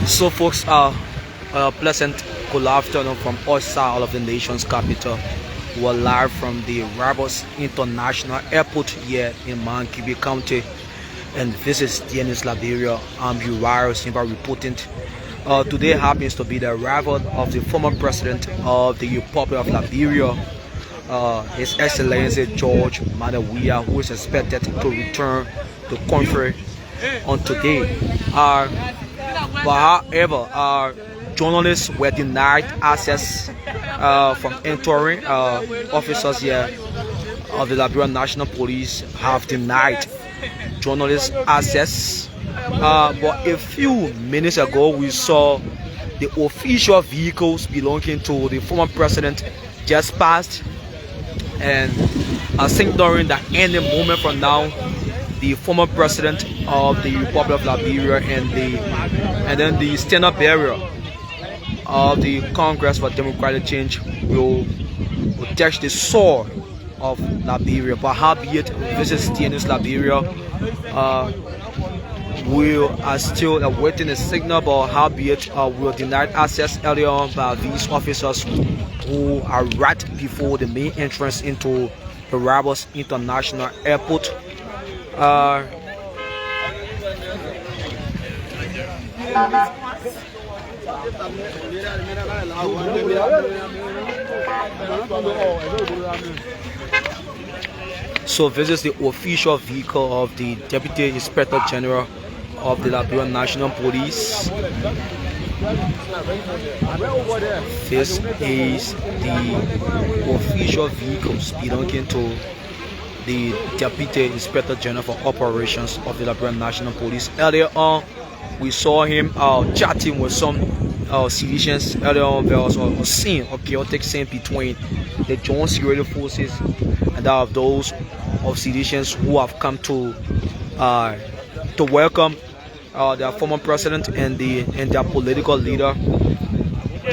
So, folks, pleasant good afternoon from outside all of the nation's capital. We're live from the Rabos International Airport here in Mankibi County, and this is CDCians Liberia. I'm Weah Simba reporting. Today happens to be the arrival of the former president of the Republic of Liberia, His Excellency George Weah, who is expected to return to country on today. But however, journalists were denied access from entering. Officers here of the Liberian National Police have denied journalists access. But a few minutes ago, we saw the official vehicles belonging to the former president just passed, and I think during the any moment from now, the former president of the Republic of Liberia and then the standard bearer of the Congress for Democratic Change will touch the soil of Liberia. But howbeit, this is CDCians Liberia. We are still awaiting a signal, but howbeit we were denied access earlier on by these officers who are right before the main entrance into the Rabos International Airport. So this is the official vehicle of the Deputy Inspector General of the Liberian National Police. This is the official vehicles belonging to the Deputy Inspector General for Operations of the Liberian National Police. Earlier on, we saw him chatting with some CDCians. Earlier on, there was a scene, a chaotic scene between the joint security forces and that of those of CDCians who have come to welcome their former president and their political leader.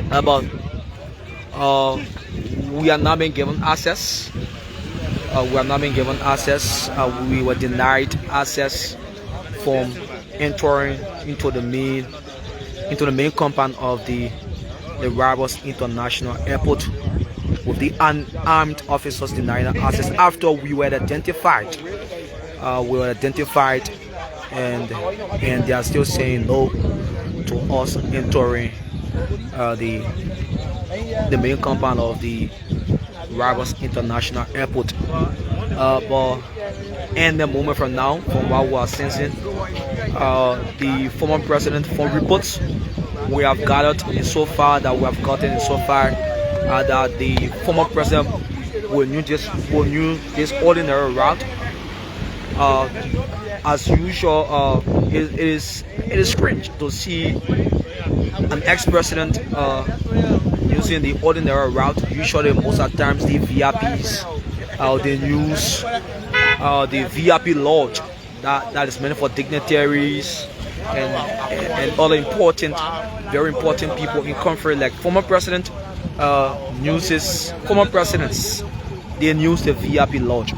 But we are not being given access. We are not being given access. We were denied access from entering into the main compound of the Rabos International Airport, with the unarmed officers denying access after we were identified. And they are still saying no to us entering the main compound of the Rabos International Airport. But in the moment from now, from what we are sensing, the former president, from reports we have gathered so far, that the former president will use this ordinary route. As usual, it is strange to see an ex-president using the ordinary route. Usually, most of the times, the VIPs they use the VIP lodge that is meant for dignitaries and other very important people in country. Like former presidents, they use the VIP lodge.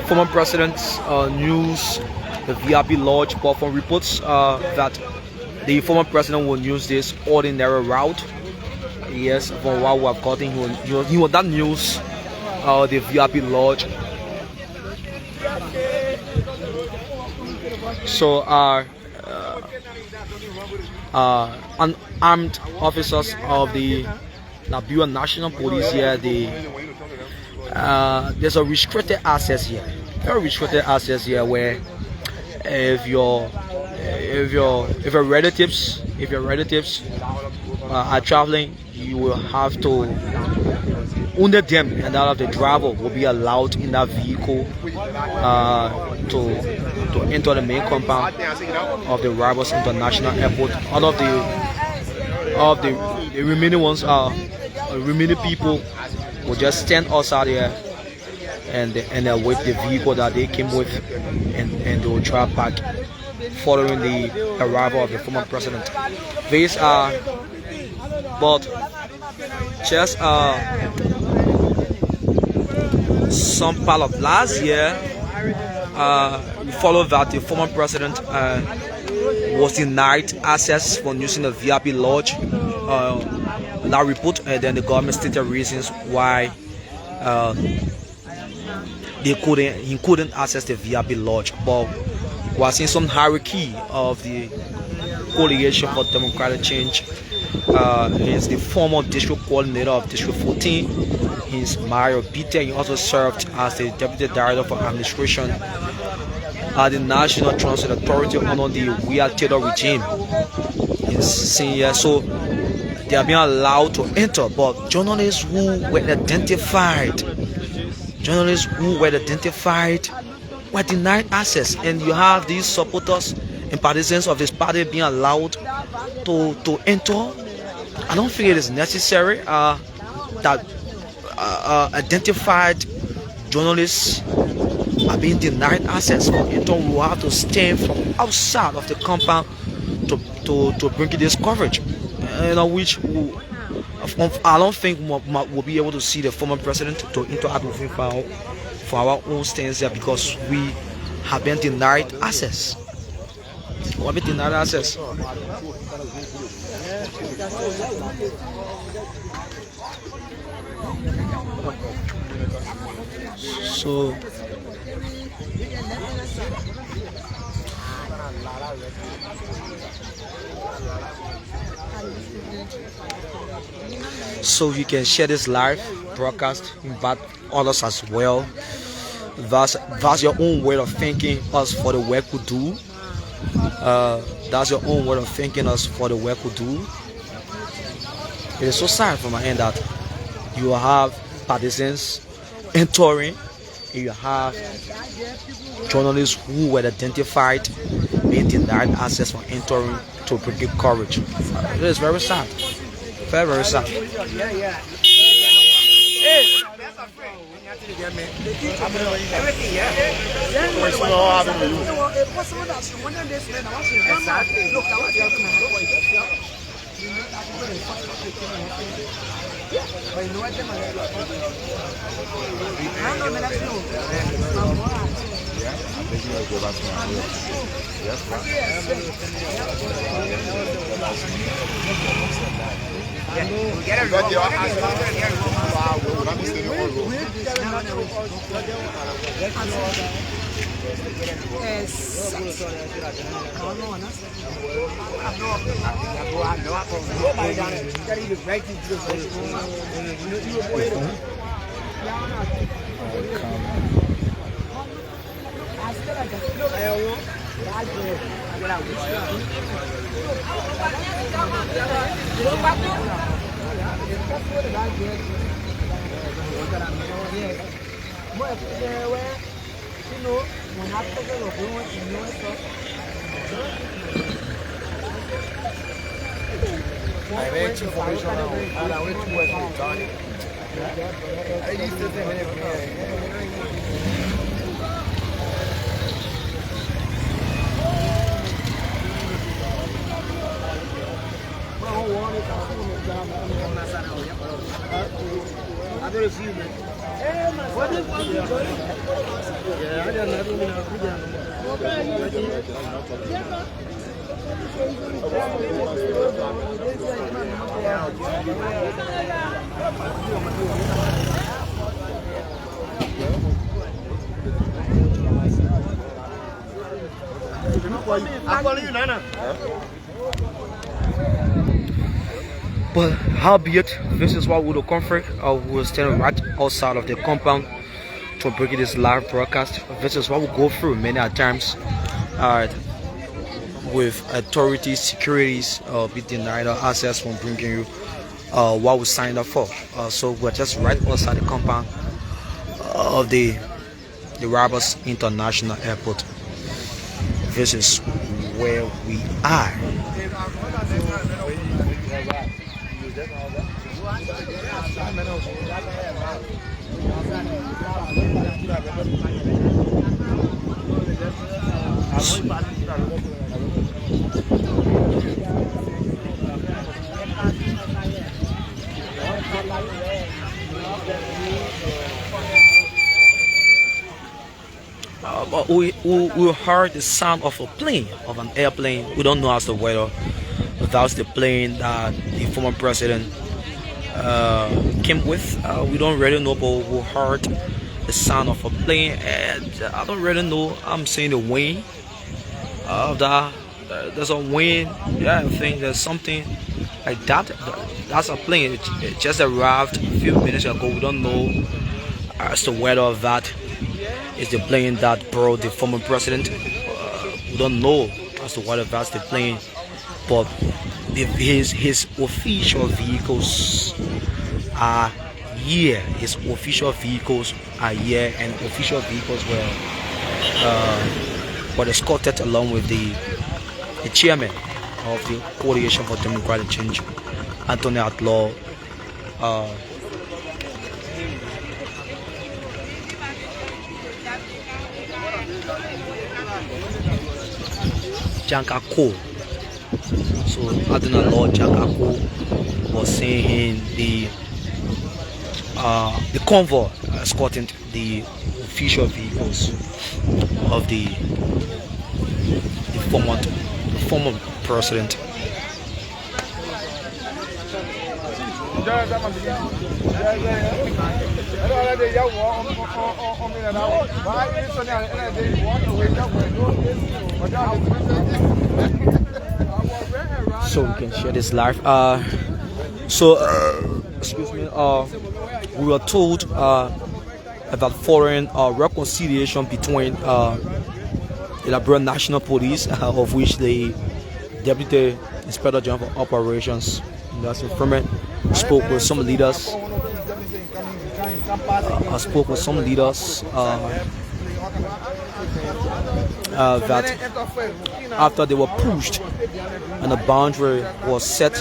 Former presidents use the VIP lodge, but from reports that the former president will use this ordinary route. Yes, from what we have gotten, he will not use the VIP lodge. So unarmed officers of the Liberian National Police here, there's a restricted access here, very restricted access here, where if your relatives are traveling, you will have to, only them and that of the driver will be allowed in that vehicle to enter the main compound of the Rabos International Airport. All of the remaining ones remaining people will just stand outside here and they'll wait the vehicle that they came with, and they will drive back following the arrival of the former president. These are but just some part of last year, we follow that the former president was denied access for using the VIP lodge. That report, and then the government stated reasons why he couldn't access the VIP lodge. But we are seeing some hierarchy of the Coalition for Democratic Change. He's the former district coordinator of District 14. He's Mario Bite. He also served as the deputy director for administration at the National Transit Authority under the Weah regime. He's senior, so they are being allowed to enter. But journalists who were identified were denied access, and you have these supporters and partisans of this party being allowed to enter. I don't think it is necessary that identified journalists are being denied access for enter. We will have to stand from outside of the compound to bring this coverage, which I don't think we'll be able to see the former president to interact with him for our own stands there, because we have been denied access. We have been denied access. So you can share this live broadcast, invite others as well. That's your own way of thinking us for the work we do. That's your own way of thinking us for the work we do. It is so sad from my end that you have partisans entering, and you have journalists who were identified being denied access for entering to bring coverage. It is very sad. Very, very sad. But howbeit, this is what we'll comfort. We'll stand right outside of the compound to bring this live broadcast. This is what we'll go through many times with authorities, securities, be denied access from bringing you what we signed up for. So we're just right outside the compound of the Roberts International Airport. This is where we are. we heard the sound of a plane, of an airplane. We don't know as to whether that's the plane that the former president came with. We don't really know, but we heard the sound of a plane, and I don't really know. I'm saying the wind of that. There's a wind. Yeah, I think there's something like that. That's a plane. It just arrived a few minutes ago. We don't know as to whether that is the plane that brought the former president. We don't know as to whether that's the plane, but his official vehicles are here. His official vehicles are here, and official vehicles were escorted along with the chairman of the Coalition for Democratic Change, Anthony Outlaw. Jankako. So Anthony Outlaw Jankako was saying the convoy escorting the official vehicles of the former president. So we can share this live. Excuse me. We were told about foreign reconciliation between the Liberia National Police, of which the Deputy Inspector General for Operations, that's informant, spoke with some leaders. I spoke with some leaders that after they were pushed and the boundary was set,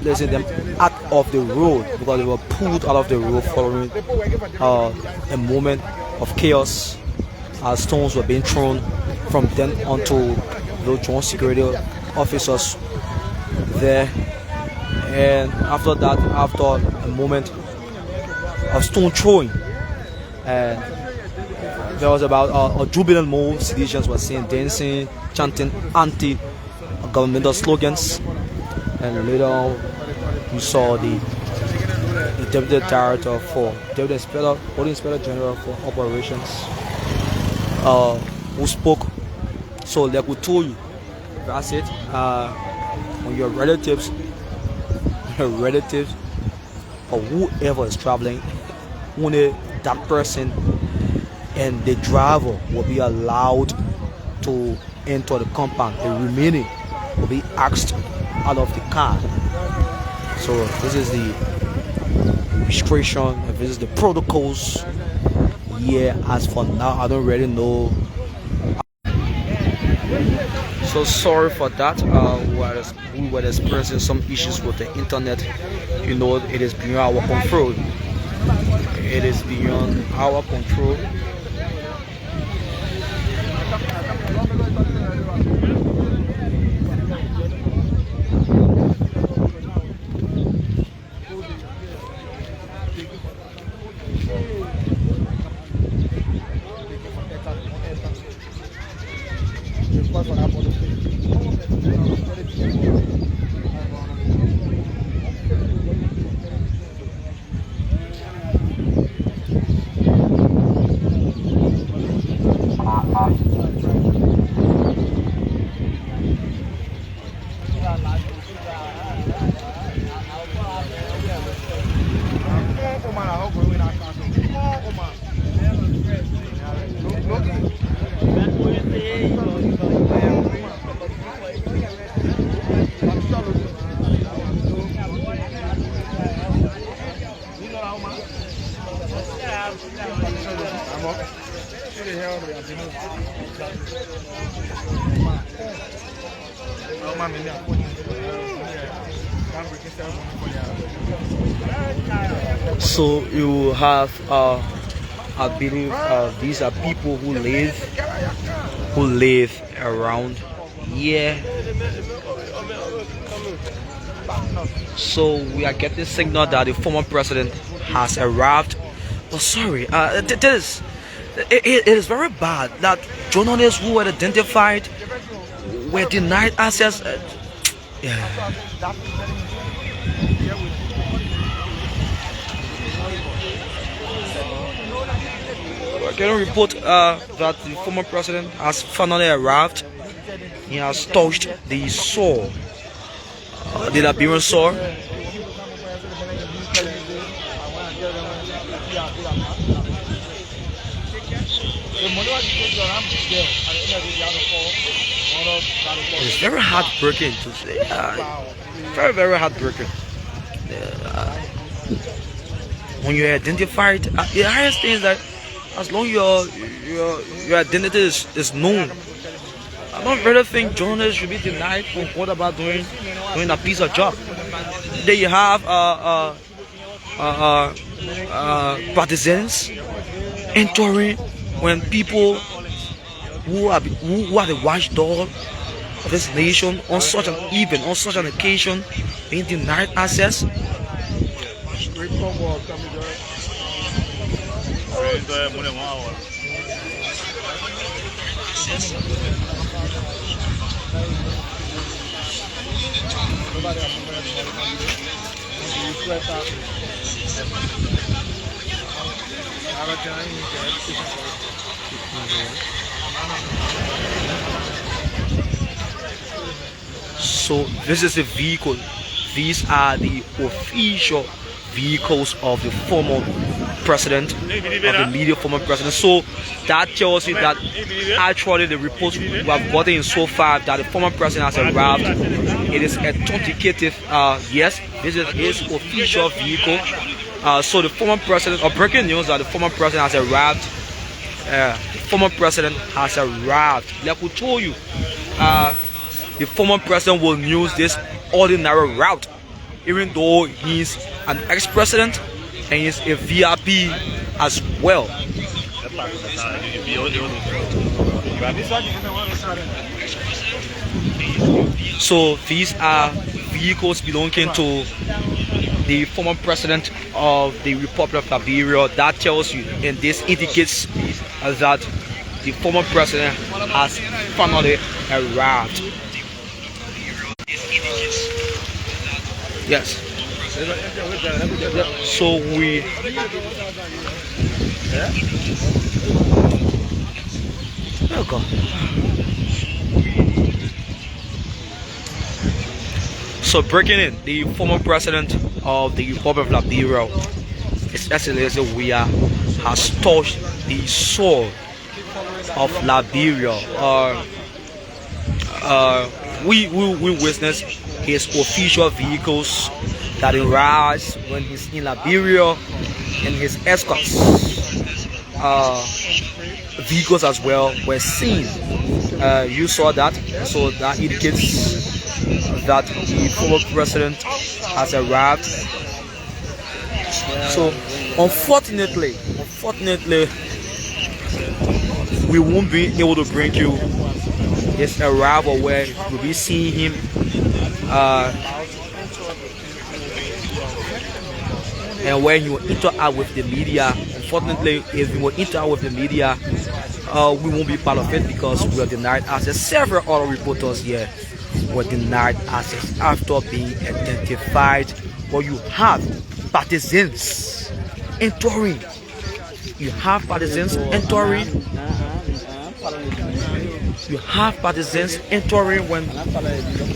placing them out of the road because they were pulled out of the road following a moment of chaos as stones were being thrown from them onto the joint security officers there. And after that, after a moment of stone throwing, there was about a jubilant move. CDCians were seen dancing, chanting anti-governmental slogans, and later on we saw the Deputy Director for Deputy Inspector General for Operations who spoke. So like we told you, that's it. When your relatives or whoever is traveling, only that person and the driver will be allowed to enter the compound. The remaining will be asked out of the car. So this is the restriction, this is the protocols. Yeah, as for now, I don't really know. So sorry for that. We were experiencing some issues with the internet. You know, it is beyond our control. It is beyond our control. So you have, I believe, these are people who live around here. So we are getting signal that the former president has arrived. Oh, sorry, It is very bad that journalists who were identified were denied access. Yeah. We're getting a report that the former president has finally arrived. He has touched the soil, the Liberian soil. It's very heartbreaking to say. Very, very heartbreaking. When you're identified, the highest thing is that as long your identity is known. I don't really think journalists should be denied from what about doing a piece of job. Then you have partisans entering when people who are the watchdog of this nation on such an event, on such an occasion, being denied access. So this is a vehicle. These are the official vehicles of the former president, of the immediate former president. So that tells you that actually the reports we have gotten so far that the former president has arrived. It is authenticated. Yes, this is his official vehicle. So the former president, or breaking news that the former president has arrived. The former president has arrived. Like we told you, the former president will use this ordinary route, even though he's an ex-president and he's a VIP as well. So these are vehicles belonging to the former president of the Republic of Liberia. That tells you, and this indicates that the former president has finally arrived. Yes. So we. Oh God. So breaking in, the former president of the Republic of Liberia, His Excellency Weah, has touched the soil of Liberia. We witness his official vehicles that arrives when he's in Liberia, and his escorts vehicles as well were seen. You saw that, so that indicates that the former president has arrived. So unfortunately, we won't be able to bring you his arrival where you'll be seeing him and where he will interact with the media. Unfortunately, if we will interact with the media, we won't be part of it because we are denied access. Several other reporters here were denied access after being identified. Well, you have partisans entering. You have partisans entering. You have partisans entering when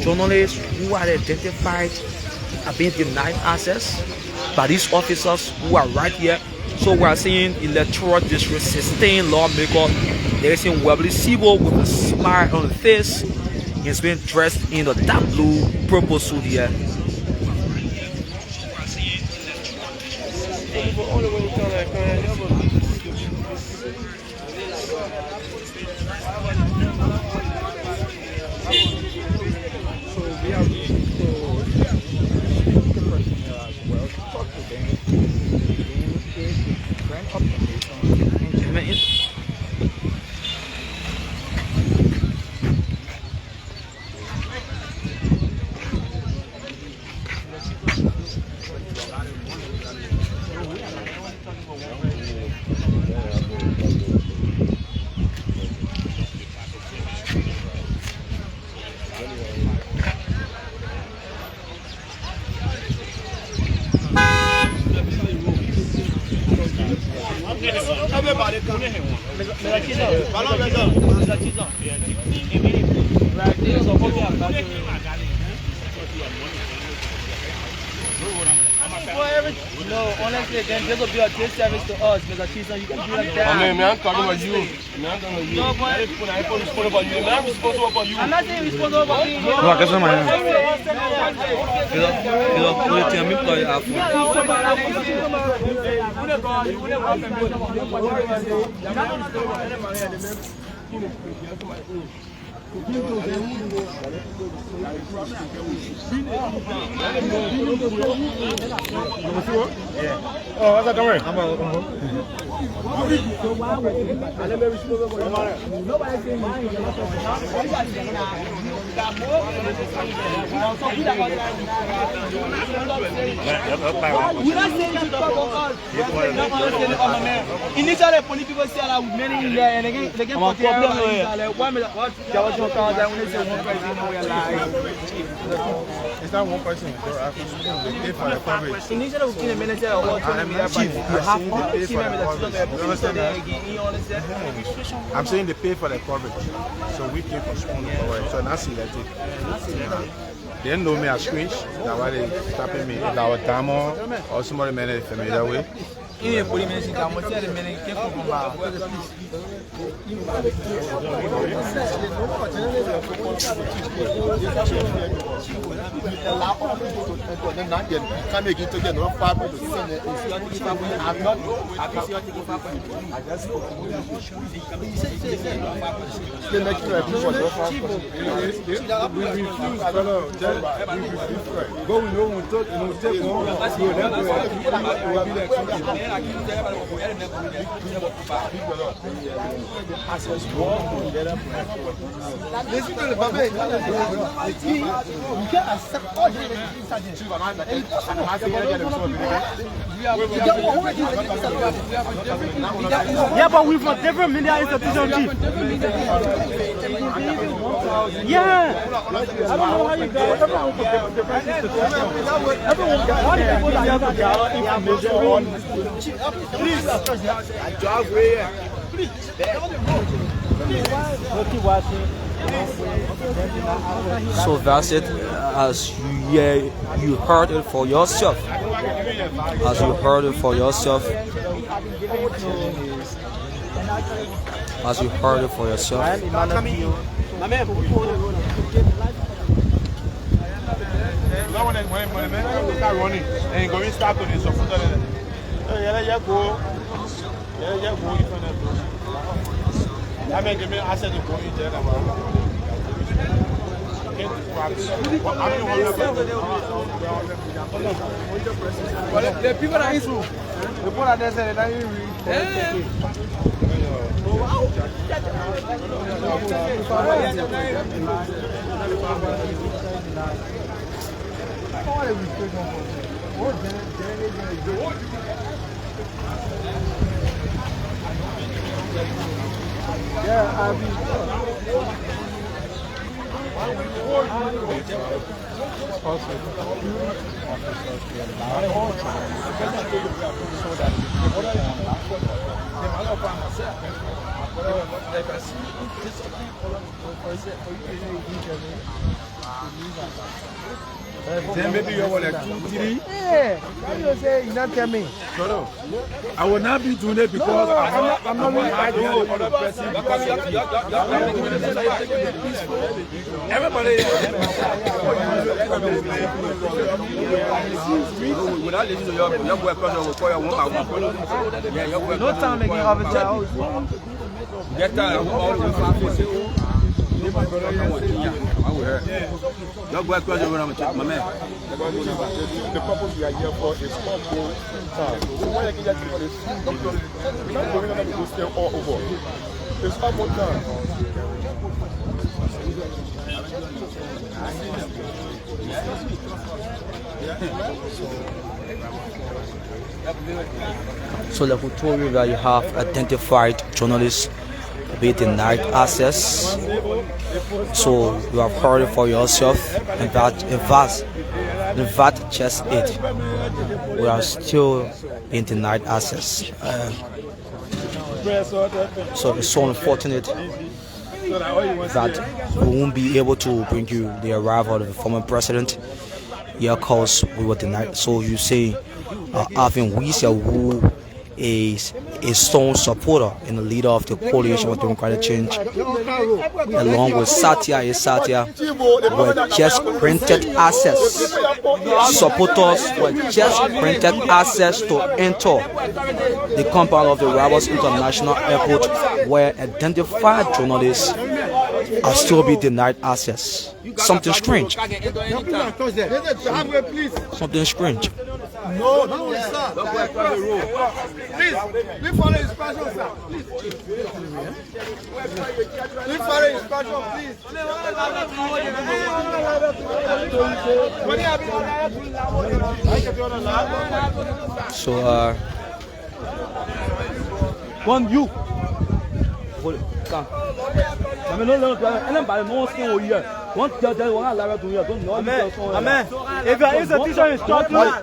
journalists who are identified are being denied access by these officers who are right here. So we are seeing electoral district 16 lawmaker. There is a Webley Sibo with a smile on the face. He's been dressed in the dark blue purple suit here. No, honestly, then this will be a disservice to us, Mr. Chisan. You can do like that. I'm talking about you. I'm responsible for you. I'm responsible for you. I'm not saying responsible for you. No, qu'est-ce que Oh, that's don't worry. Initially, police people say that many in there and they get put there. It's not one person. They pay for the coverage. Initially, we came in and said, "Oh, chief, you have all the team members that you understand?" I'm saying they pay for the coverage, so we pay for sponsor coverage. So that's it. They didn't know me as Screech. That's why they stopping me. If I was Damo or somebody managed for me that way. Yeah, police ministry can tell the men careful from that. Yeah, but we're from different media institutions, chief. Yeah. I don't know how you guys. Everyone from different institutions. Everyone, all the people that have gather information on. Please, I drive Weah. So that's it. As you heard it for yourself. As you heard it for yourself. As you heard it for yourself. And going start to this. I mean, I said the point there. The people that issue, the people that they say that you yeah, I'll be. Then maybe you want like 2, 3. Yeah, why you say you not tell me? No. I will not be doing it because I'm not really hiding the other person. Everybody. Without listening to your boy, will call you one by one. No time again, officer. Get that. Your boy calls you when I'm my man. The purpose we are here for is all time. So why you get this? We stay all over. It's all more time. So like we told you that you have identified journalists be denied access. So you have heard it for yourself, and that's just it. We are still being denied access. So it's so unfortunate that we won't be able to bring you the arrival of the former president. Yeah, cause we were denied. So you say Alvin Weah, who is a strong supporter and the leader of the coalition with democratic change, along with Satya were just granted access. Supporters were just granted access to enter the compound of the Rivers International Airport, where identified journalists are still being denied access. Something strange. Something strange. No, sir. Please, we follow instructions, sir. Please follow instructions, please. So, one you. Come. Amen. If your institution is struggling, Why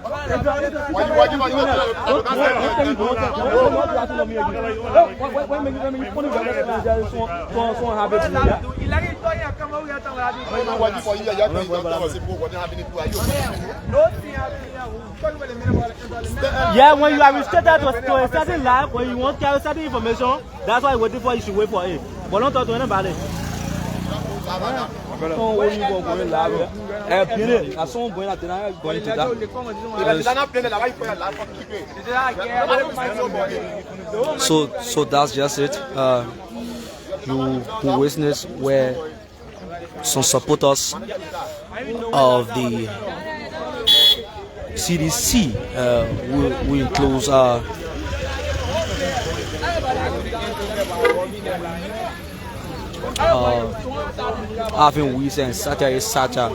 yeah, when you are restricted to a certain life, when you want to carry certain information, that's why you're waiting for. You should wait for it. But don't talk to anybody. So that's just it. You witness where some supporters of the CDC will include Alvin Weah and Satya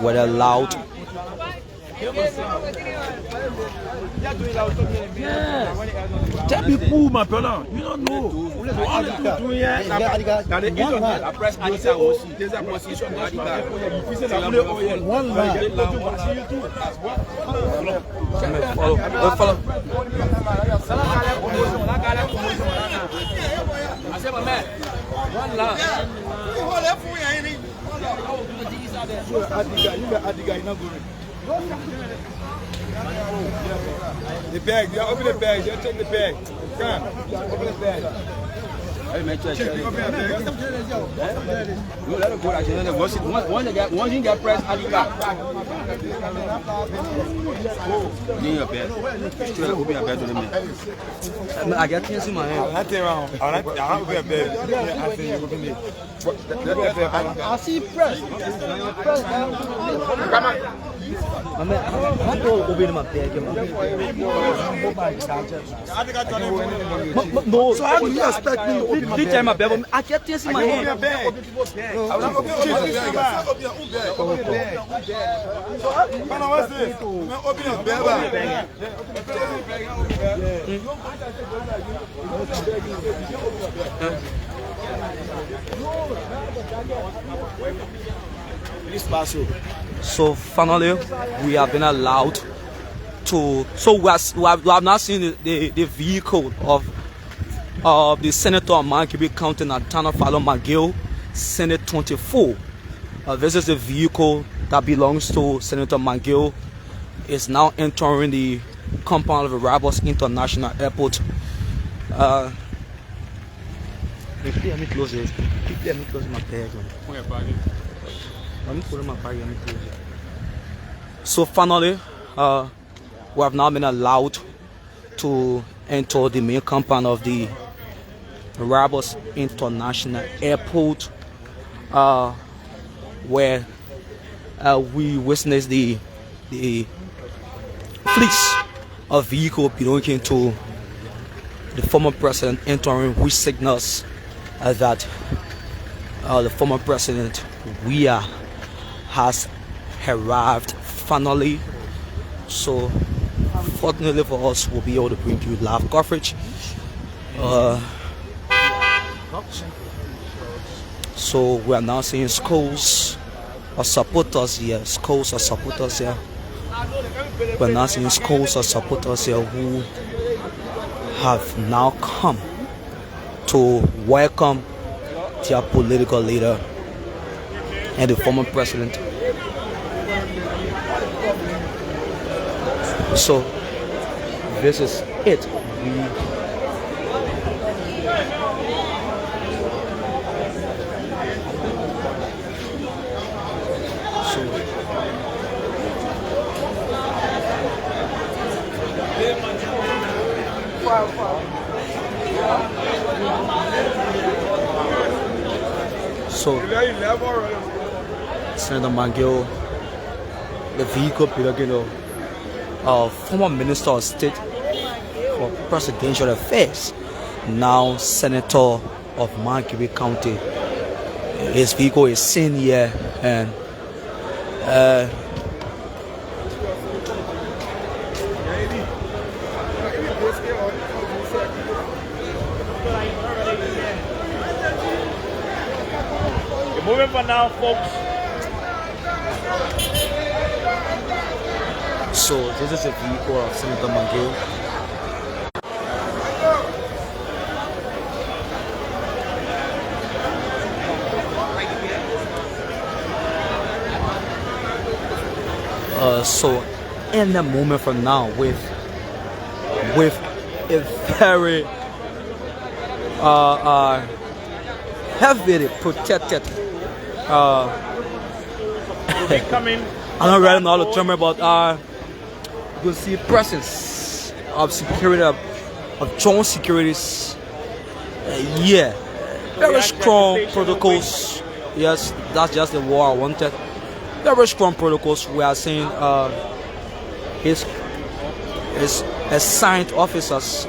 were allowed. Tell me who, my brother. You don't know. All you doing here, la presse Adika aussi. Des positions de Adika. One line. The bag, yeah, open the bag, yeah, take the bag. Come, open the bag. Hey, man, check. No, let it go. Once you get pressed, Adika. Need your bed. Straight open your bed to the man. I got things in my hand. Nothing wrong. I open your bed. I think you open it. I see press. Come on. I'm opening my bag. No, so how do you expect me to open my bag? I get things in my hand. What's this? Open your bag. So finally, we have been allowed to. So we have not seen the vehicle of the Senator Mankibi County Natana Fallon McGill, Senate 24. This is the vehicle that belongs to Senator McGill. Is now entering the compound of the Rivers International Airport. Let me close it. Let me close my bag. Let me put in my bag. Let me close it. So finally, we have now been allowed to enter the main compound of the Rivers International Airport, where we witnessed the fleets of vehicle belonging to the former president entering, which signals that the former president Weah has arrived finally. So fortunately for us, we'll be able to bring you live coverage. So we are now seeing schools of supporters here. Schools of supporters here. We're now seeing schools of supporters here who have now come to welcome their political leader and the former president. So this is it. So Senator McGill, the vehicle belonging to former Minister of State for Presidential Affairs, now Senator of Mankiwi County. His vehicle is seen here, and moving for now, folks. so this is a vehicle of Senator McGill. So in the moment from now, with a very heavily protected Coming. I don't really know how to term it, but you can see presence of security of joint securities. Yeah, very strong protocols. Yes, that's just the word I wanted. Very strong protocols. We are seeing his assigned officers.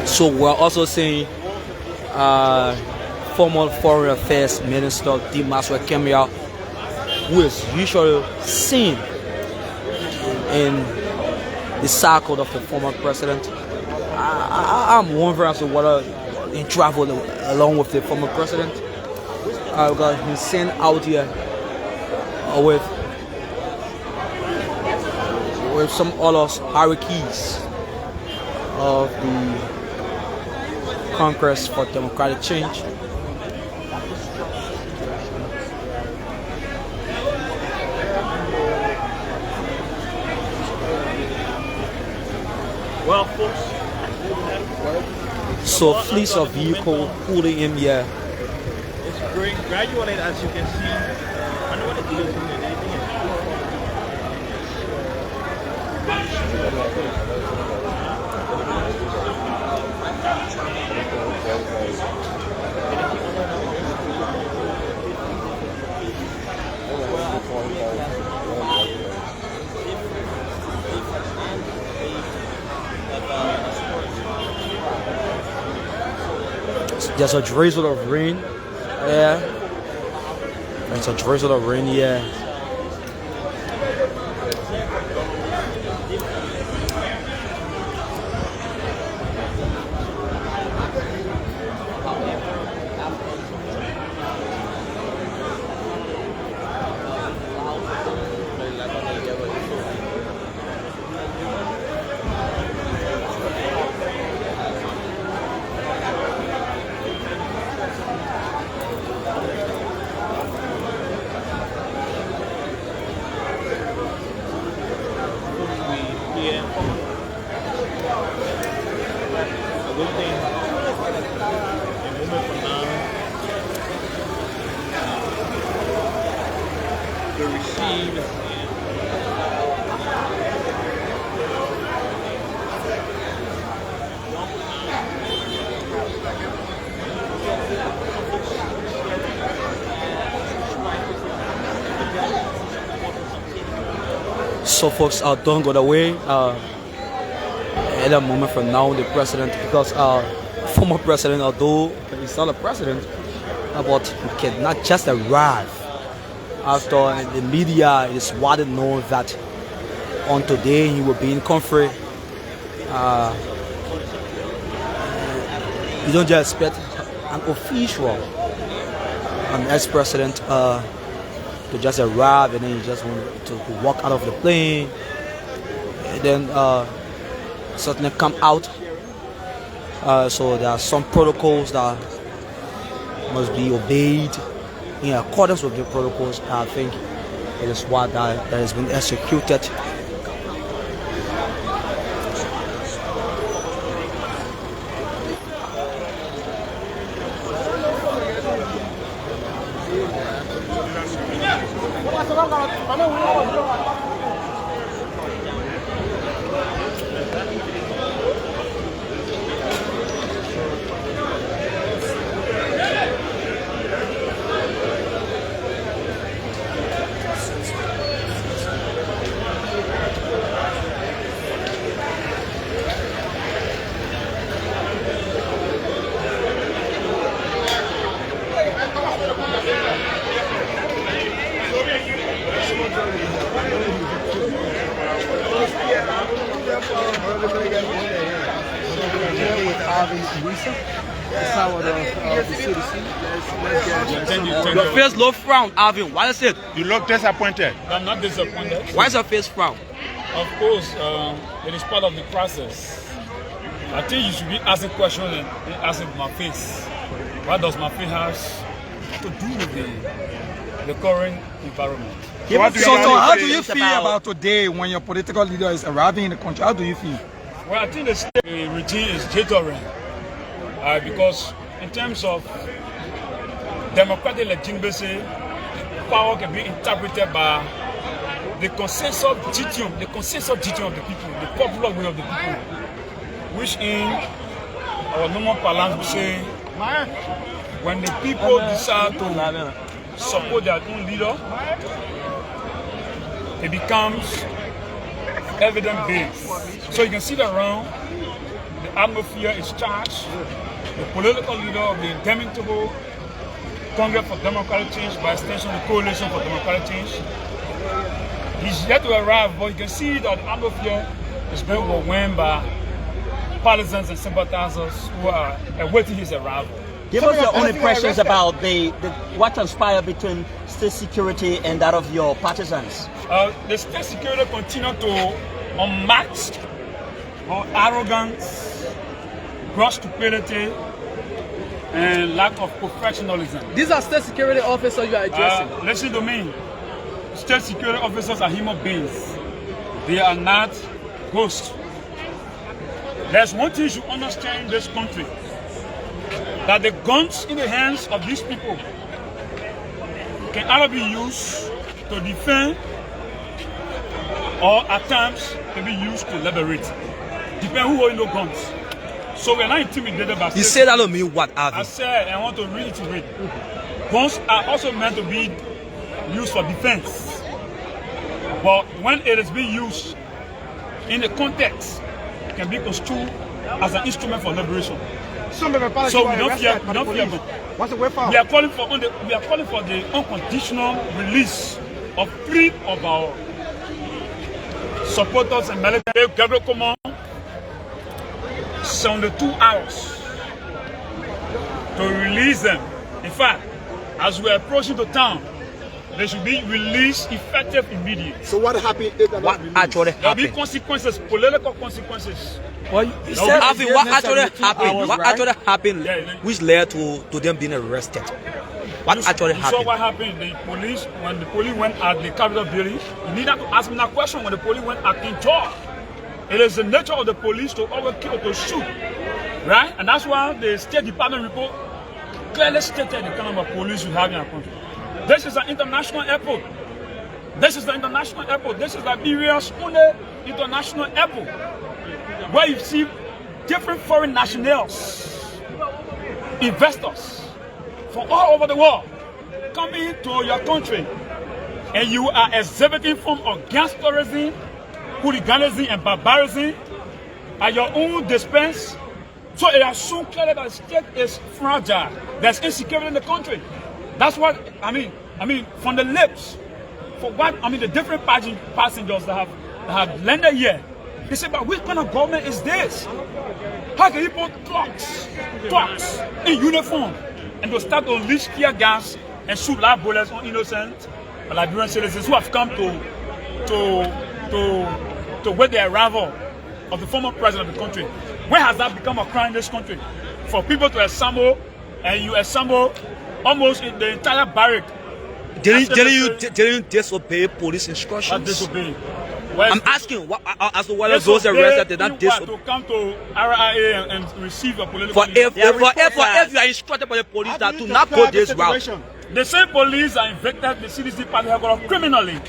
So we're also seeing former Foreign Affairs Minister Dimas Wekemia, who is usually seen in the circle of the former president. I'm wondering as to whether he traveled along with the former president. Because he's seen out here with some other hierarchies of the Congress for Democratic Change. Well, folks. So fleets of vehicle pulling in here. It's growing gradually, as you can see. I know what it is. There's a drizzle of rain. Yeah. There's a drizzle of rain here. So folks, don't go away. At a moment from now, the president, because former president, although he's not a president, but he cannot just arrive. After the media, it is widely known that on today he will be in country. You don't just expect an official, an ex-president to just arrive and then you just want to walk out of the plane and then certainly come out. So there are some protocols that must be obeyed in accordance with the protocols. I think it is what that has been executed. Your face look frown, Alvin. Why is it? You look disappointed. I'm not disappointed. Why is your face frown? Of course, it is part of the process. I think you should be asking questions and asking my face. What does my face have to do with the current environment? So how do you feel about today when your political leader is arriving in the country? How do you feel? Well, I think the regime is jittering because in terms of democratic legitimacy, power can be interpreted by the consensus dictum of the people, the popular will of the people, which in our normal parlance we say, when the people decide to support their own leader, it becomes evidence-based. So you can see that around, the atmosphere is charged. The political leader of the indomitable Congress for Democratic Change, by extension the Coalition for Democratic Change, he's yet to arrive, but you can see that the atmosphere is very overwhelmed by partisans and sympathizers who are awaiting his arrival. Give us your own impressions about what transpired between state security and that of your partisans. The state security continue to unmatched arrogance, gross stupidity, and lack of professionalism. These are state security officers you are addressing. Listen to me. State security officers are human beings. They are not ghosts. There's one thing you should understand in this country, that the guns in the hands of these people can either be used to defend or at times can be used to liberate. Depend who holds no guns. So we're not intimidated by. You say that to me what, Alvin? I said I want to reiterate. Guns are also meant to be used for defense. But when it is being used in the context, it can be construed as an instrument for liberation. So we don't fear. We don't fear. We are calling for the unconditional release of 3 of our supporters and military. Gabriel Command, 72 hours to release them. In fact, as we are approaching the town, they should be released effective immediately. So what happened? What actually There will be happened? consequences, political consequences. Well, you said, Alvin, what actually happened? What actually happened, Yeah, which led to them being arrested? What actually You saw happened? what happened. The police, when the police went at the Capitol building, you need not to ask me that question. When the police went at King George, it is the nature of the police to overkill, to shoot, right? And that's why the State Department report clearly stated the kind of police you have in our country. This is an international airport. This is the international airport. This is Liberia's only international airport, where you see different foreign nationals, investors from all over the world coming to your country, and you are exhibiting form of gangsterism hooliganism and barbarism at your own dispense. So it has shown clearly that the state is fragile. There's insecurity in the country. That's what I mean. From the lips, for what the different passengers that have landed here, they say, but which kind of government is this? How can you put clocks in uniform and to start to unleash tear gas and shoot live bullets on innocent Liberian citizens who have come to wait the arrival of the former president of the country? When has that become a crime in this country? For people to assemble, and you assemble almost in the entire barrack. Didn't you disobey police instructions? Disobey. I'm asking as to whether those arrested did not disobey. To come to RIA and receive a political. If you are instructed by the police that do not go this route. The same police are infected the CDC party headquarters criminally.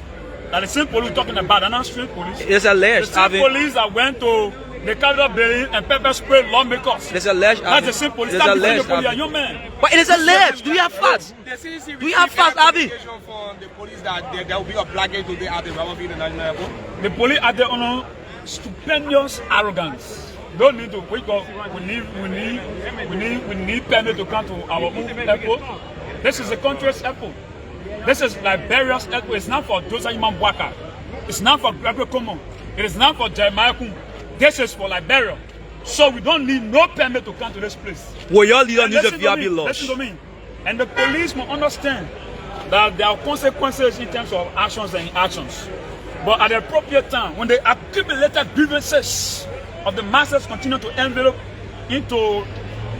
That the same police talking about, and not straight police. It's alleged. The same police that went to the Capitol building and pepper sprayed lawmakers. It's alleged. That's the same police. It's alleged. Young man. But it is alleged. Do you have facts? Do you have facts, Avi? From the police that there will be a blockade today at the Rwanda International Airport. The police are there on stupendous arrogance. Don't need to wake up. We need permit to come to our own airport. This is the country's airport. This is Liberia's airport. It's not for Joseph Imam-Bwaka. It's not for Gregory Como. It is not for Jeremiah Kum. This is for Liberia. So we don't need no permit to come to this place. Well, your leader needs a VRB law. Listen to me. And the police must understand that there are consequences in terms of actions and inactions. But at the appropriate time, when the accumulated grievances of the masses continue to envelop into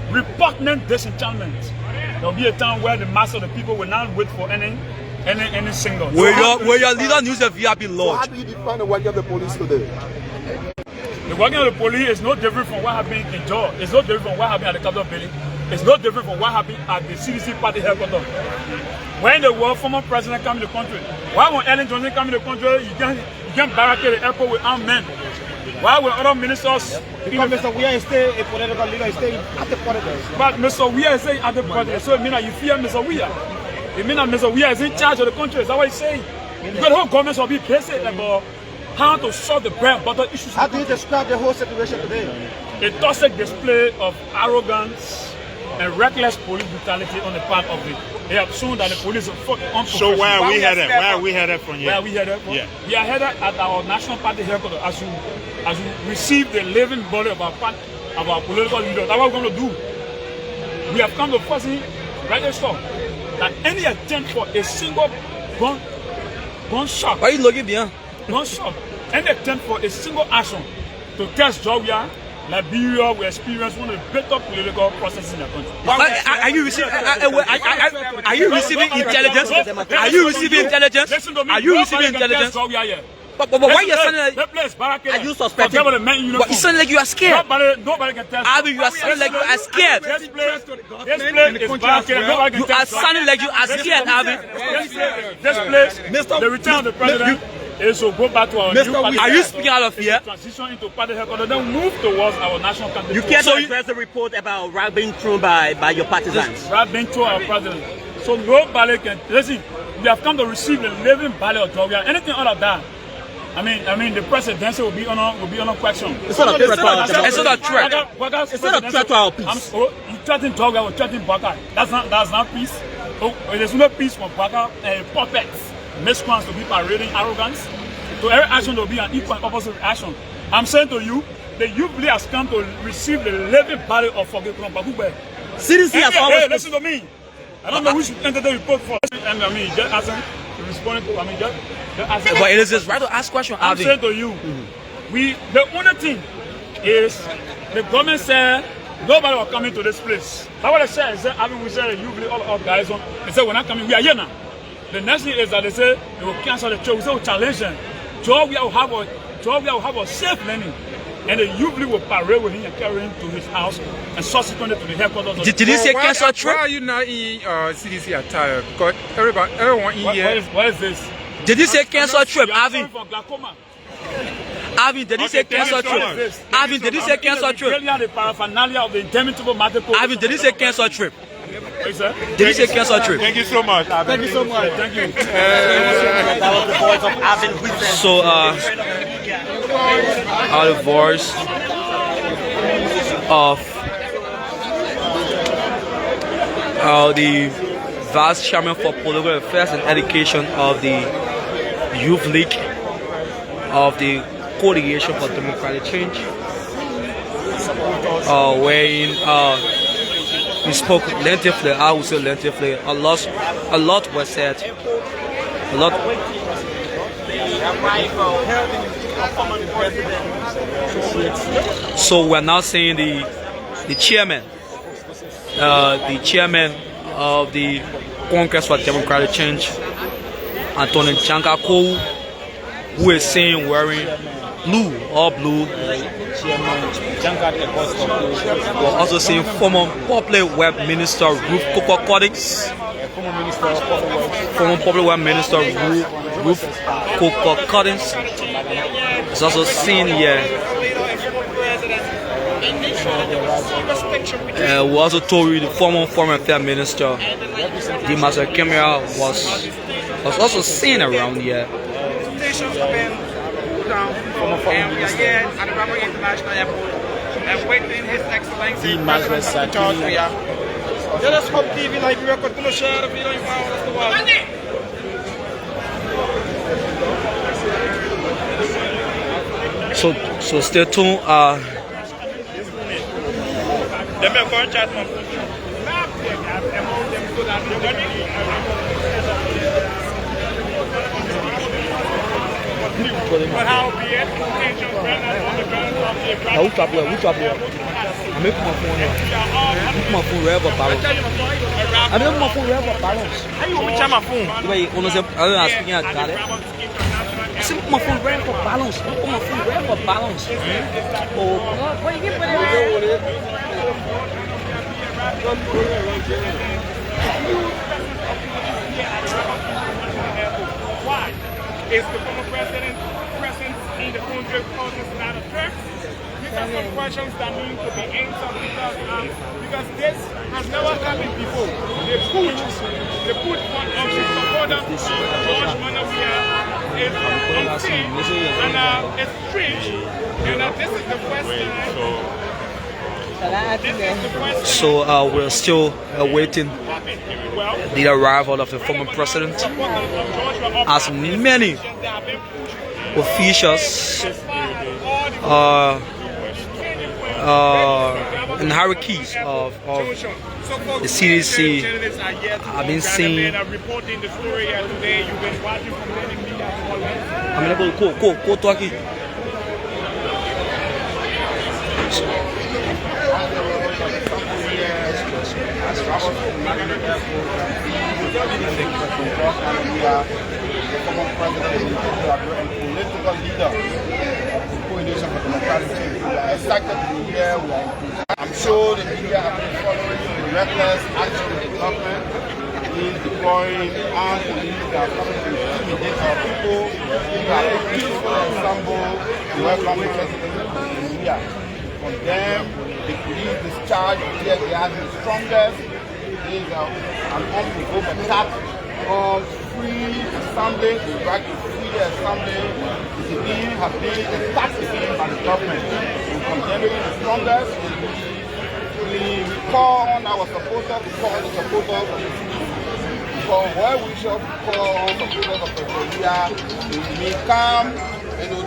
repugnant disenchantment, there will be a time where the mass of the people will not wait for any single. Where your leader needs a VRB law. So how do you define the work of the police today? The working of the police is no different from what happened in Georgia. It's no different from what happened at the Capitol building. It's no different from what happened at the CDC party headquarters. When the former president came to the country, why when Ellen Johnson came to the country, you can't barricade the airport with armed men? Why when other ministers? Because Mr. Weah is still a political leader, is still at the politics. But Mr. Weah is saying at the politics, so it means that you fear Mr. Weah. It means that Mr. Weah is in charge of the country. Is that what he's saying? Because the whole government will be basic about how to solve the bread and butter issues. How do you describe the whole situation today? A toxic display of arrogance and reckless police brutality on the part of it. They have shown that the police are unprofessional. So where are we headed? Where are we headed from here? Where are we headed from? Yeah. We are headed at our national party headquarters as we receive the living body of our political leaders. That's what we're going to do. We have come to foresee right this stop that any attempt for a single gunshot. Why are you looking behind? Gunshot. Any attempt for a single action to test Georgia, Liberia will experience one of the better political processes in the country. Are you receiving? Are you receiving intelligence? Are you receiving intelligence? Listen to me. Are you receiving intelligence? But why you sounding like? Are you suspecting? But you sound like you are scared. Nobody can test. Avi, you are sounding like you are scared. This place is barricaded. Nobody can You are sounding like you are scared, Avi. This place, the return of the president is to go back to our new party. Are you speaking out of fear? Transition into party headquarters, then move towards our national campaign. You can't address the report about rag being thrown by your partisans. Rag being thrown our president. So nobody can listen. We have come to receive the living body of Georgia. Anything other than that, I mean, the presidency will be on question. It's not a threat to our peace. It's not a threat. It's not a threat to our peace. You threaten Georgia, we threaten Baka. That's not peace. Oh, there's no peace for Baka and puppets. Miscreants to be parading arrogance. To every action there will be an equal and opposite action. I'm saying to you, the youth leader has come to receive the living body of Fogekron Bakube. CDC has always... Hey, listen to me. I don't know who should enter the report for. And I mean, just asking, responding to, just asking. But it is just right to ask questions, I'm Avi. saying to you, the only thing is the government said nobody will come into this place. That's what they said. They said, Avi, we said, you believe all our guys on. They said, we're not coming. We are here now. The next thing is that they say they will cancel the church. We say, we'll challenge them. Georgia will have a safe landing. And the youth will parade with him and carry him to his house and subsequently to the headquarters. Did he say cancel trip? Why are you not in CDC attire? Because everyone in here. What is this? Did he say cancel trip, Avi? For glaucoma. Avi, did he say cancel trip? Avi, did he say cancel trip? The paraphernalia of the indomitable matter. Avi, did he say cancel trip? Did he say cancel trip? Thank you so much. Thank you so much. Thank you. That was the voice of Avin Whitson. So, are the voice of the Vice Chairman for Political Affairs and Education of the Youth League of the Coalition for Democratic Change, wherein he spoke lengthily. I would say lengthily. A lot was said. A lot. So we're now seeing the chairman of the Congress for Democratic Change, Anthony Janka-Kou, who is seen wearing blue. We're also seeing former Public Web Minister Ruth Coker-Cuttings. Former Public Web Minister Ruth Coker-Cuttings is also seen here. We also told you the former Foreign Affairs Minister Dimas Kemia was also seen around here. And we are here at the Liberia International Airport and waiting His Excellency President George Weah. Let us hope TV Liberia could share the video in the world. So stay tuned. But how be it? Who drop here? I'm making my phone here. My phone wherever balance. I'm making my phone wherever balance. How you want me to my phone? Wait, when I was speaking at God, I said my phone wherever balance. My phone wherever balance. Oh, what you get with it? Why? Is the former president present in the country causes not a threat? These are some questions that need to be answered because this has never happened before. They put on the supporters of George Weah is unfair and it's strange. And this is the question. So we're still awaiting the arrival of the former president, as many officials and hierarchies of the CDC have been seen. I'm gonna go talk it. Political leader of the Coalition for Democratic Change. We are excited to be here. I'm sure the media have been following the reckless action of the government in deploying armed police that are coming to intimidate our people. We are peaceful example to welcome the president of Liberia. Condemn the police discharge here. They are the strongest. It is an unprovoked attack on free assembly, the right to free assembly. The civilians have been attacked again by the government. We condemn it the strongest. We call on our supporters, we call on the supporters of the city. For where we shall call on supporters of the Weah to remain calm and to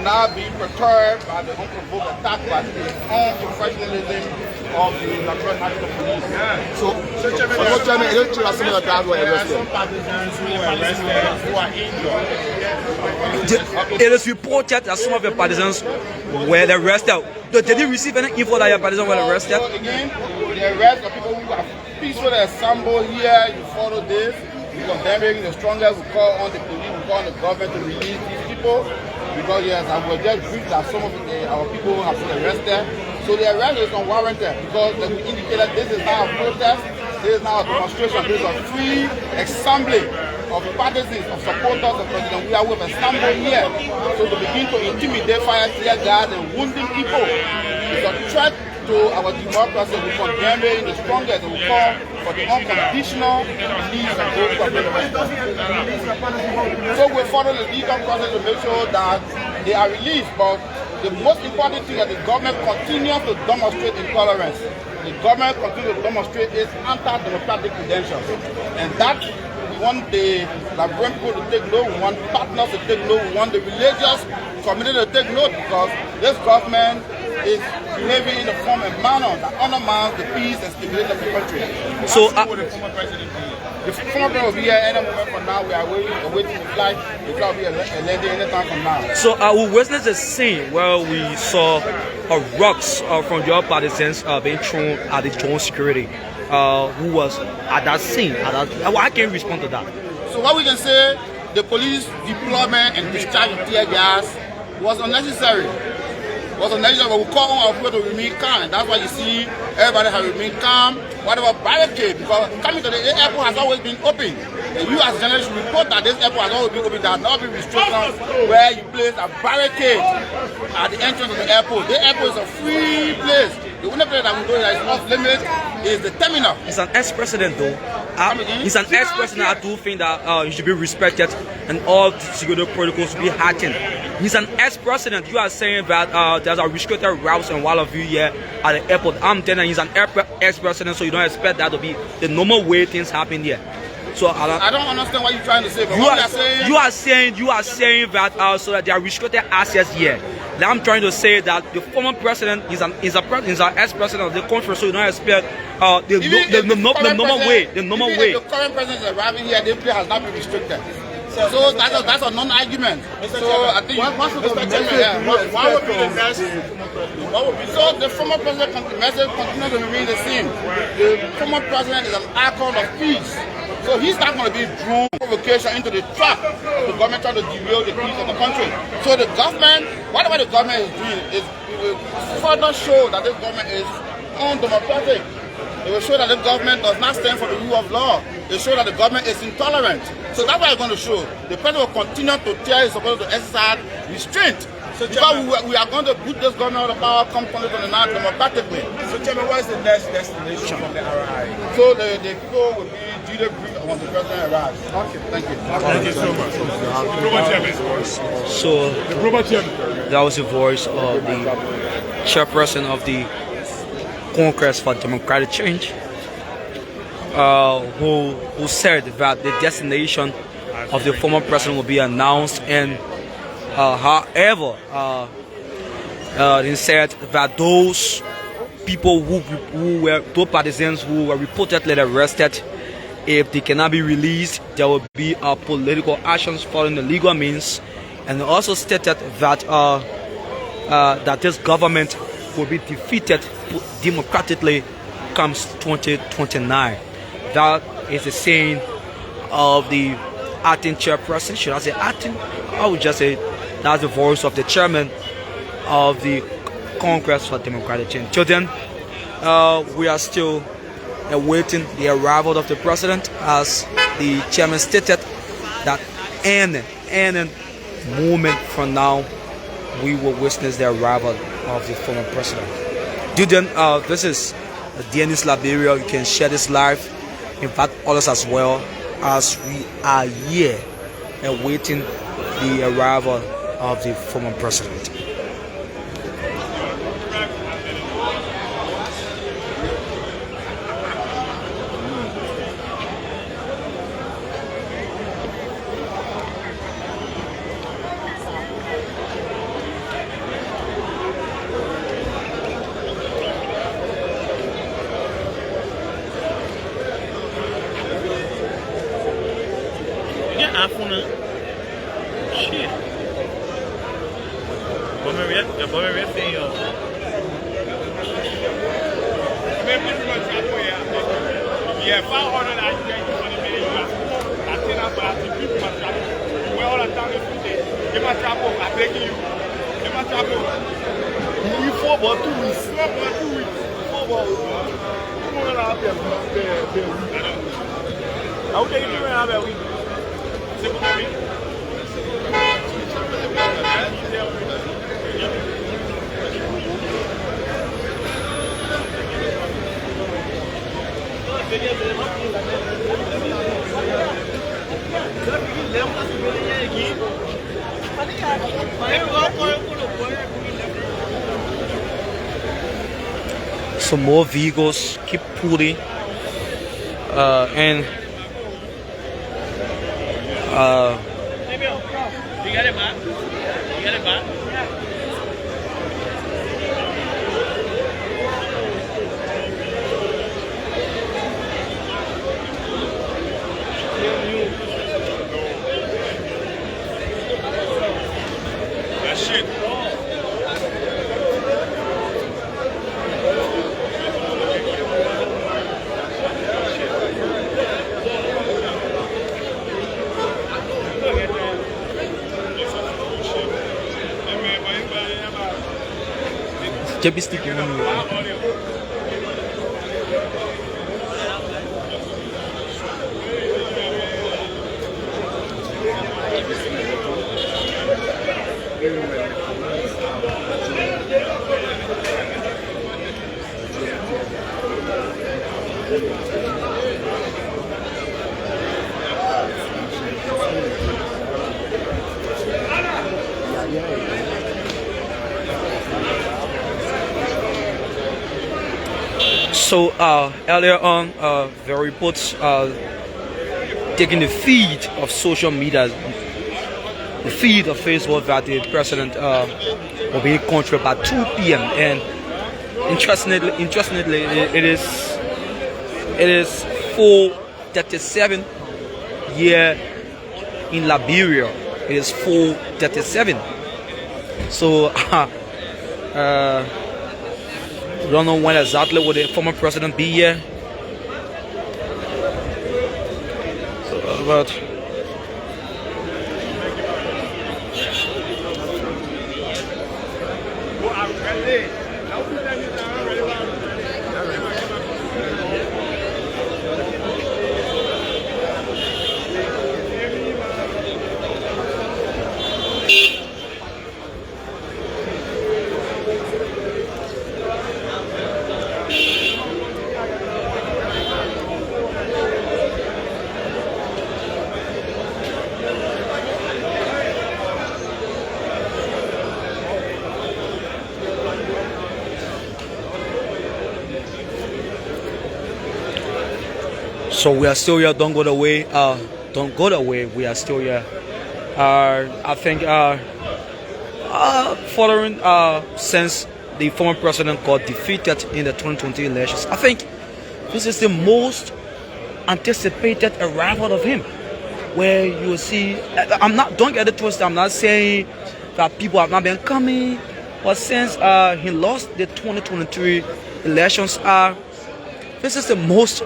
not be perturbed by the unprovoked attack by the unprofessionalism of the Liberia National Police. So, what Chairman, I don't some of the guys were arrested. Some partisans who were arrested who are injured. It is reported that some of your partisans were arrested. Did you receive any info that your partisans were arrested? Again, the arrest of people who are peacefully assembled here, you follow this. We condemn it the strongest. We call on the police, we call on the government to release these people. Because yes, I was just briefed that some of our people have been arrested. So the arrest is unwarranted because we indicated this is not a protest, this is not a demonstration, this is a free assembly of partisans, of supporters of President Weah who have assembled here. So to begin to intimidate, fire tear gas and wounding people is a threat to our democracy. We condemn it in the strongest and we call for the unconditional release of those who have been arrested. So we follow the legal process to make sure that they are released. But the most important thing that the government continues to demonstrate intolerance. The government continues to demonstrate its anti-democratic credentials. And that we want the Liberian people to take note, we want partners to take note, we want the religious community to take note, because this government is behaving in a form and manner that undermines the peace and stability of the country. So, the former president will be here any moment from now. We are awaiting the flight. The flight will be a lady anytime from now. So, we witnessed a scene where we saw rocks from your partisans being thrown at the Jones security. Who was at that scene? I can't respond to that. So, what we can say, the police deployment and discharge of tear gas was unnecessary. But we call on our people to remain calm, and that's why you see everybody has remained calm. Whatever barricade, because coming to the airport has always been open. And you as journalists report that this airport has always been open. There have not been restrictions where you place a barricade at the entrance of the airport. The airport is a free place. The only place that we go that is off limit is the terminal. He's an ex-president though. He's an ex-president. I do think that he should be respected and all security protocols should be heightened. He's an ex-president. You are saying that there's a restricted routes and all of you here at the airport. I'm telling you, he's an ex-president, so you don't expect that to be the normal way things happen here. So I don't understand what you're trying to say. But you are saying that so that there are restricted access here. Now I'm trying to say that the former president is an ex-president of the country, so you don't expect the normal way. The current president is arriving here. The place has not been restricted. So that's a non-argument. So I think what would be the next? So the former president message continues to remain the same. The former president is an icon of peace. So he's not going to be drawn provocation into the trap. The government trying to derail the peace of the country. So the government, whatever the government is doing, is further show that this government is undemocratic. It will show that the government does not stand for the rule of law. It will show that the government is intolerant. So that's what it's going to show. The president will continue to tear his supposed to exercise restraint. So because we are going to put this government out of power come 2029 democratically. So Chairman, what is the next destination from the RIA? So the people will be duly briefed when the president arrives. Okay, thank you. Thank you so much. So that was the voice of the chairperson of the Congress for Democratic Change, who said that the destination of the former president will be announced, and however, he said that those people who were those partisans who were reportedly arrested, if they cannot be released, there will be political actions following the legal means, and also stated that that this government will be defeated democratically comes 2029. That is the saying of the acting chairperson. Should I say acting? I would just say that's the voice of the chairman of the Congress for Democratic Change. Till then, we are still awaiting the arrival of the president, as the chairman stated that any moment from now we will witness the arrival of the former president. Till then, this is DNS Liberia. You can share this live, invite others as well, as we are here awaiting the arrival of the former president. Yeah, 500 I get you for the minute. I think I'm going to keep my trap. Where all the time you put it, get my trap up. I'm begging you. Get my trap up. You 4 ball 2 weeks. 4 ball 2 weeks. 4 ball. Come on, I'll be I'll take you around that week. Simple to me. Some more vehicles keep pulling, and Keep sticking on you. So earlier on, the reports taking the feed of social media, the feed of Facebook, that the president will be in country by 2 p.m. And interestingly, it is 4:37 here in Liberia. It is 4:37. So we don't know when exactly will the former president be here. But so we are still here. Don't go away. Don't go away. We are still here. I think following since the former president got defeated in the 2020 elections, I think this is the most anticipated arrival of him. Where you will see, don't get it twisted. I'm not saying that people have not been coming, but since he lost the 2023 elections, this is the most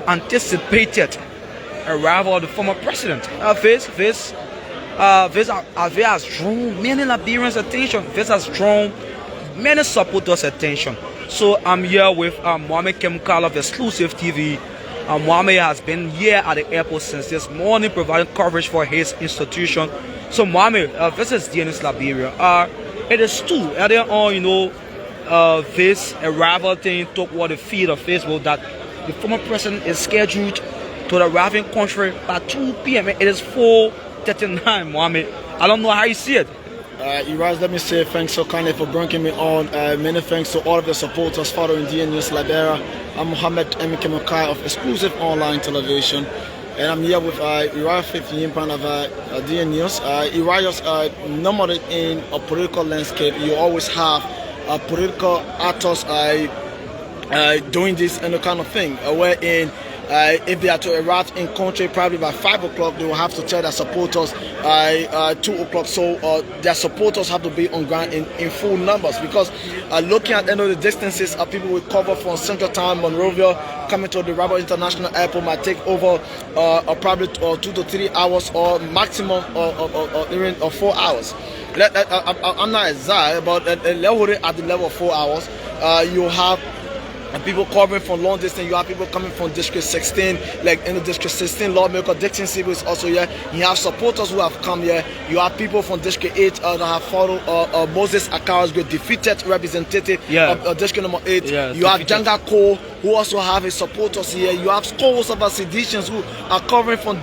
anticipated arrival of the former president. This has drawn many Liberians' attention. This has drawn many supporters' attention. So I'm here with Mohammed Kemkal of Exclusive TV. Mohammed has been here at the airport since this morning, providing coverage for his institution. So Mohammed, this is DNS Liberia. It is true. Earlier on, this arrival thing took what the feed of Facebook that the former president is scheduled to arrive in country by 2 p.m. It is 4:39, Mohammed. I don't know how you see it. Iraz, let me say thanks so kindly for bringing me on. Many thanks to all of the supporters following DNS Liberia. I'm Mohammed Kemkal of Exclusive Online Television. And I'm here with Uriah 15 of DNS. Uriah, normally in a political landscape, you always have political actors doing this and the kind of thing, wherein if they are to arrive in country probably by 5 o'clock, they will have to tell their supporters 2 o'clock. So their supporters have to be on ground in full numbers, because looking at the distances, people will cover from Central Time, Monrovia, coming to the Rabat International Airport might take over probably 2 to 3 hours, or maximum even 4 hours. I'm not exact, but at the level of 4 hours, you have people covering from long distance. You have people coming from District 16, like in the District 16, Lawmaker Dixon Sibu is also here. You have supporters who have come here. You have people from District 8 that have followed Moses Akawa's defeated representative of District number 8. Yeah, you have Janga Ko who also have his supporters here. You have scores of CDCians who are covering from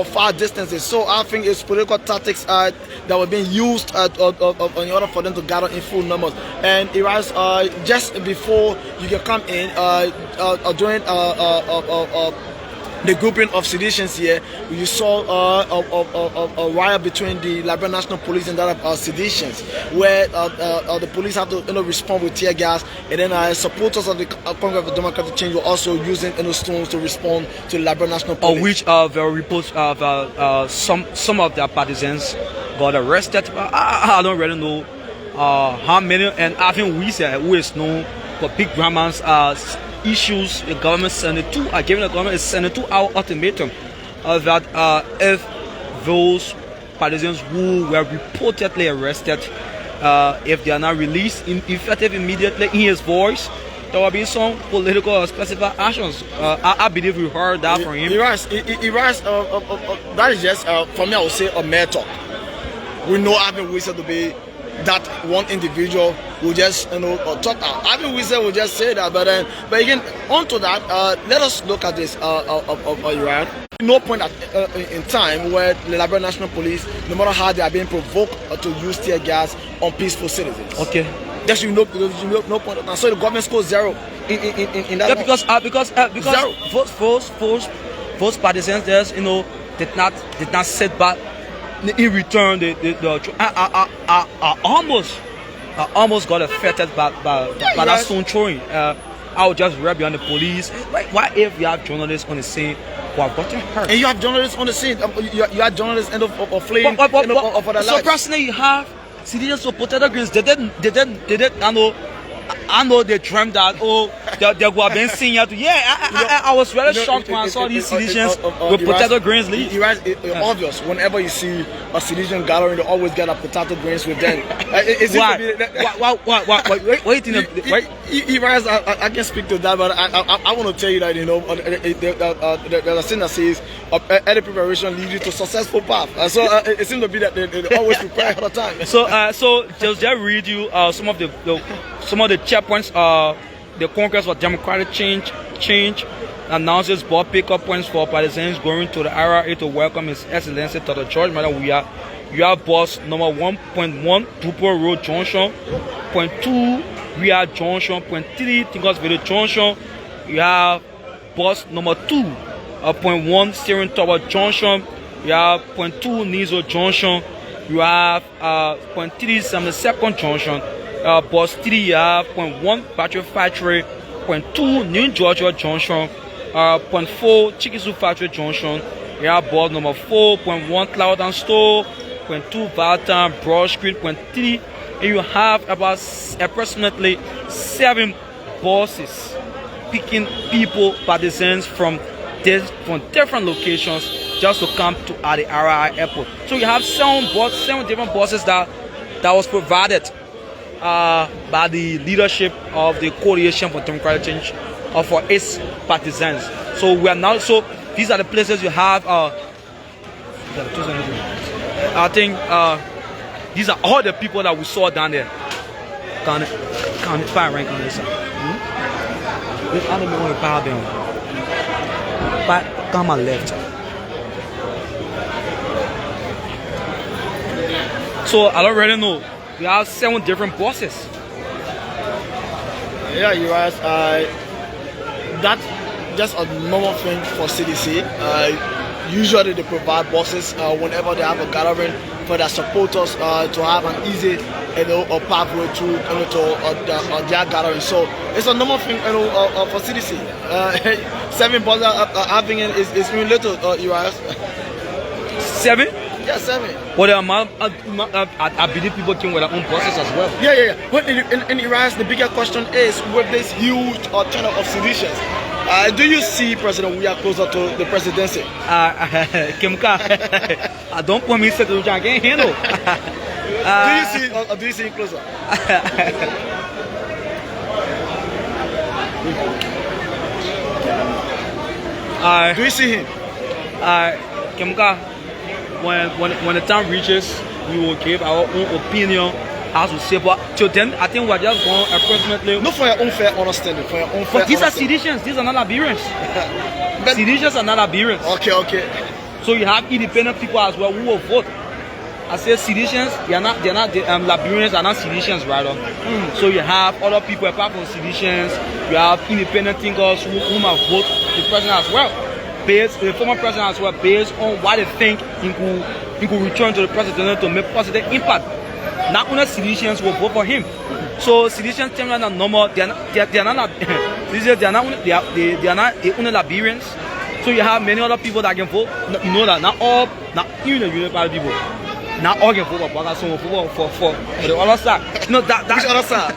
far distances. So I think it's political tactics that were being used in order for them to gather in full numbers. And it was just before you can come in during the grouping of CDCians here, you saw a riot between the Liberia National Police and that of CDCians, where the police have to respond with tear gas, and then supporters of the Congress of Democratic Change were also using stones to respond to the Liberia National Police. Which there are reports of some of their partisans got arrested. I don't really know how many, and I think Weah, who is known for big dramas, issues the government are giving the government a 72-hour ultimatum that if those partisans who were reportedly arrested, if they are not released effective immediately in his voice, there will be some political specific actions. I believe we heard that from him. That is just for me, I would say a mere talk. We know Ivan Weah to be that one individual will just talk out. Ivan Weah will just say that, but again, onto that, let us look at this Iran. No point in time where the Liberia National Police, no matter how they are being provoked to use tear gas on peaceful citizens. Okay. There's no point. And so the government scores zero in that. Yeah, because those partisans, there's did not sit back. In return, I almost got affected by that stone throwing. I would just read behind the police. Why if you have journalists on the scene who have gotten hurt? And you have journalists on the scene. You have journalists end up fleeing for their lives. So personally, you have citizens who protected greens. They didn't. I know they dreamt that they were being seen here. I was really shocked when I saw these CDCians with potato grains leave. It's obvious. Whenever you see a CDCian gathering, they always get a potato grains with them. Why? Wait, I can speak to that, but I want to tell you that there's a saying that says early preparation leads you to successful path. So it seems to be that they always prepare all the time. So just read you some of the checkpoints. The Congress for Democratic Change announces board pickup points for partisans going to the RIA to welcome His Excellency Dr. George Madam Weah. You have bus number 1.1, Dupo Road Junction, .2, Weah Junction, .3, Tinkersville Junction. You have bus number 2, .1, Steering Tower Junction. You have .2, Nizo Junction. You have .3, 72nd Junction. Bus 3, you have .1, Battery Factory, .2, New Georgia Junction, .4, Chikisu Factory Junction. You have bus number 4, .1, Cloud and Store, .2, Valentine, Broad Street, .3, and you have about approximately 7 buses picking people, partisans from different locations just to come to the RIA airport. So you have 7 different buses that was provided by the leadership of the Coalition for Democratic Change for its partisans. So we are now. So these are the places you have. I think these are all the people that we saw down there. Can't find rank on this side. I don't know power them. But come on left. So I don't really know. We have 7 different buses. Yeah, you guys. That's just a normal thing for CDC. Usually they provide buses whenever they have a gathering for their supporters to have an easy, a pathway to their gathering. So it's a normal thing, for CDC. 7 buses having it is really little. You guys. 7? Yeah, 7. But I believe people came with their own buses as well. Yeah. But in Iran, the bigger question is with this huge turnout of CDCians. Do you see President Weah closer to the presidency? Kimka, don't put me to I can't handle. Do you see him closer? Do you see him? Kimka, when the time reaches, we will give our own opinion has to say. But to them, I think we're just going approximately. Not for your own fair understanding. For your own fair But these are understanding. CDCians. These are not Liberians. CDCians are not Liberians. Okay. So you have independent people as well who will vote. I say CDCians, they're not Liberians are not CDCians rather. So you have other people apart from CDCians, you have independent thinkers who might vote the president as well. The former president as well, based on what they think he could return to the president to make positive impact. Not only CDCians will vote for him. So CDCians tell me that normal, they're not the only Liberians. So you have many other people that can vote. You know that not even the Union Party people. Not all can vote for Baka, some will vote for the other side. No, that other side.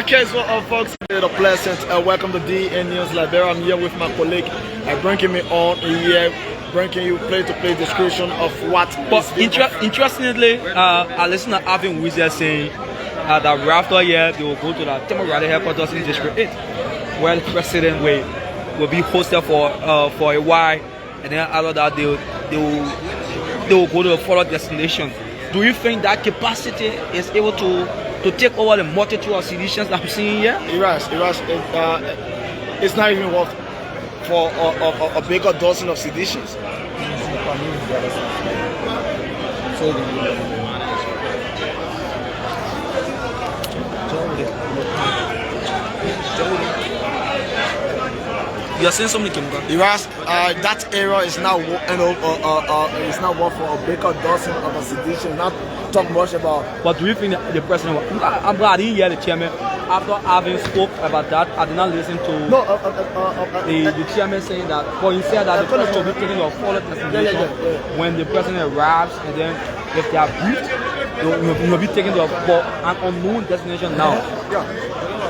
Okay, so folks, it's a pleasant welcome to DN News Liberia. I'm here with my colleague, bringing me on here, bringing you play-to-play description of what. But interestingly, I listened to Alvin Weah saying that right after here they will go to the temporary headquarters in District 8, where the president will be hosted for a while, and then after that they will go to the follow destination. Do you think that capacity is able to take over the multitude of CDCians that I'm seeing here? It's not even worth for a bigger dozen of CDCians. You are saying something, Kimba? That area is now is now worth for a bigger dozen of a CDCians. Not talk much about. But do you think the president? I'm glad he hear the chairman after having spoke about that. I did not listen to the chairman saying that. But he said that the president will be taking a follow destination when the president arrives, and then if they are briefed, they will be taken to an unknown destination now. Yeah.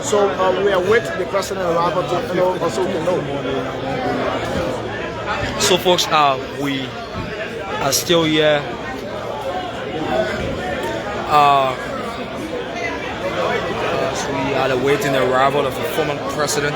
So we await the president arrival to also to know. So folks, we are still here. So we are awaiting the arrival of the former president.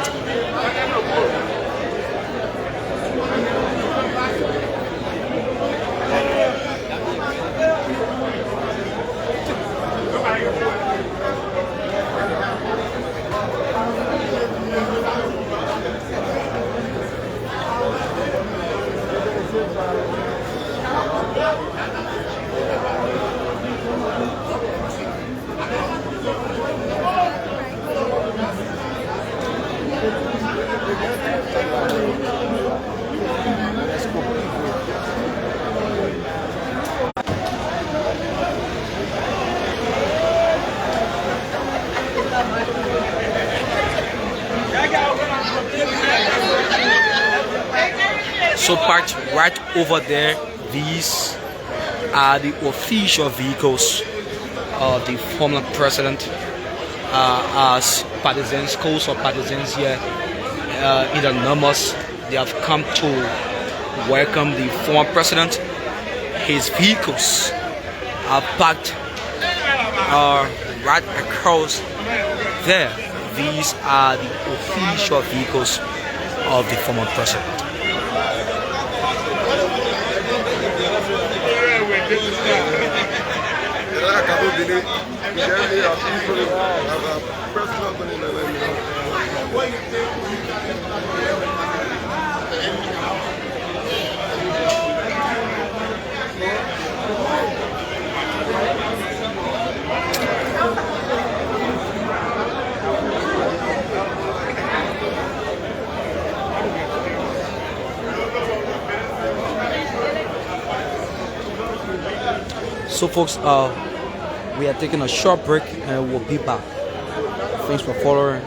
So parked right over there, these are the official vehicles of the former president as partisans, schools of partisans here in the numbers. They have come to welcome the former president. His vehicles are parked right across there. These are the official vehicles of the former president. So folks, we are taking a short break and we'll be back. Thanks for following.